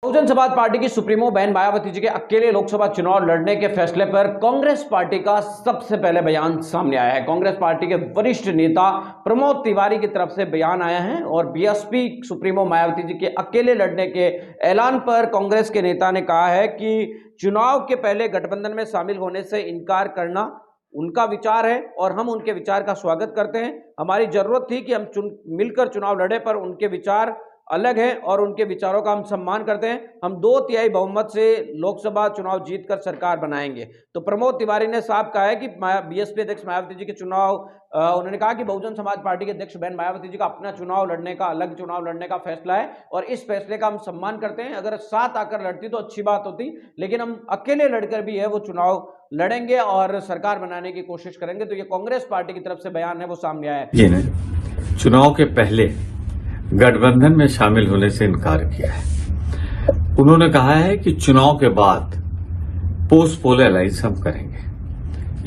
Bahujan Samaj party की supremo बहन मायावती जी के अकेले लोकसभा चुनाव लड़ने के फैसले पर कांग्रेस पार्टी का सबसे पहले बयान सामने आया है। कांग्रेस पार्टी के वरिष्ठ नेता प्रमोद तिवारी की तरफ से बयान आया है और बीएसपी सुप्रीमो मायावती जी के अकेले लड़ने के ऐलान पर कांग्रेस के नेता ने कहा है कि चुनाव के पहले गठबंधन में शामिल होने से इनकार करना उनका विचार है और हम उनके विचार का स्वागत करते हैं। हमारी जरूरत थी कि हम मिलकर चुनाव लड़े, पर उनके विचार अलग है और उनके विचारों का हम सम्मान करते हैं। हम 2/3 बहुमत से लोकसभा चुनाव जीतकर सरकार बनाएंगे। तो प्रमोद तिवारी ने साफ कहा है कि बीएसपी अध्यक्ष मायावती जी के चुनाव उन्होंने कहा कि बहुजन समाज पार्टी के अध्यक्ष बहन मायावती जी का अपना चुनाव लड़ने का, अलग चुनाव लड़ने का फैसला है और इस फैसले का हम सम्मान करते हैं। अगर साथ आकर लड़ती तो अच्छी बात होती, लेकिन हम अकेले लड़कर भी है वो चुनाव लड़ेंगे और सरकार बनाने की कोशिश करेंगे। तो ये कांग्रेस पार्टी की तरफ से बयान है वो सामने आया है। चुनाव के पहले गठबंधन में शामिल होने से इनकार किया है। उन्होंने कहा है कि चुनाव के बाद पोस्ट पोल अलायंस हम करेंगे।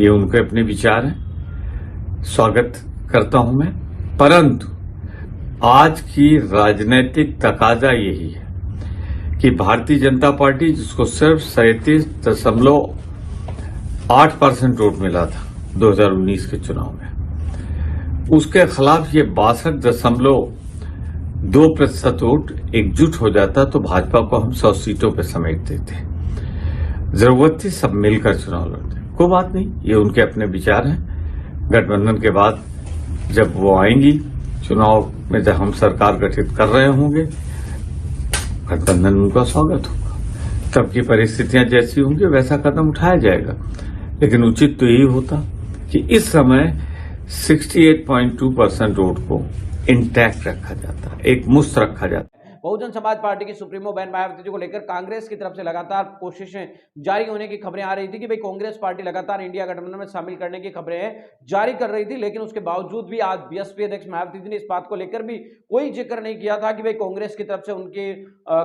ये उनके अपने विचार हैं, स्वागत करता हूं मैं। परंतु आज की राजनीतिक तकाजा यही है कि भारतीय जनता पार्टी, जिसको सिर्फ 37.8% वोट मिला था 2019 के चुनाव में, उसके खिलाफ ये 62.2% वोट एकजुट हो जाता तो भाजपा को हम 100 सीटों पर समेट देते। जरूरत थी सब मिलकर चुनाव लड़ते। कोई बात नहीं, ये उनके अपने विचार हैं। गठबंधन के बाद जब वो आएंगी चुनाव में, जब हम सरकार गठित कर रहे होंगे, गठबंधन में उनका स्वागत होगा। तब की परिस्थितियां जैसी होंगी वैसा कदम उठाया जाएगा। लेकिन उचित तो यही होता कि इस समय 68.2% वोट को इंटैक्ट रखा जाता, एक मुश्त रखा जाता। बहुजन समाज पार्टी की सुप्रीमो बहन मायावती जी को लेकर कांग्रेस की तरफ से लगातार कोशिशें जारी होने की खबरें आ रही थी कि भाई कांग्रेस पार्टी लगातार इंडिया गठबंधन में शामिल करने की खबरें जारी कर रही थी। लेकिन उसके बावजूद भी आज बीएसपी अध्यक्ष मायावती जी ने इस बात को लेकर भी कोई जिक्र नहीं किया था कि भाई कांग्रेस की तरफ से उनके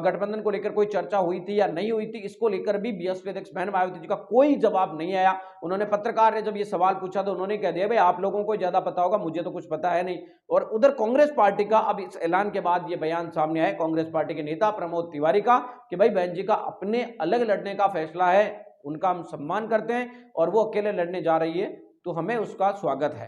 गठबंधन को लेकर कोई चर्चा हुई थी या नहीं हुई थी। इसको लेकर भी बीएसपी अध्यक्ष बहन मायावती जी का कोई जवाब नहीं आया। उन्होंने, पत्रकार ने जब ये सवाल पूछा तो उन्होंने कह दिया भाई आप लोगों को ज्यादा पता होगा, मुझे तो कुछ पता है नहीं। और उधर कांग्रेस पार्टी का अब इस ऐलान के बाद ये बयान सामने आया कांग्रेस पार्टी के नेता प्रमोद तिवारी का कि भाई बहन जी का अपने अलग लड़ने का फैसला है, उनका हम सम्मान करते हैं और वो अकेले लड़ने जा रही है तो हमें उसका स्वागत है।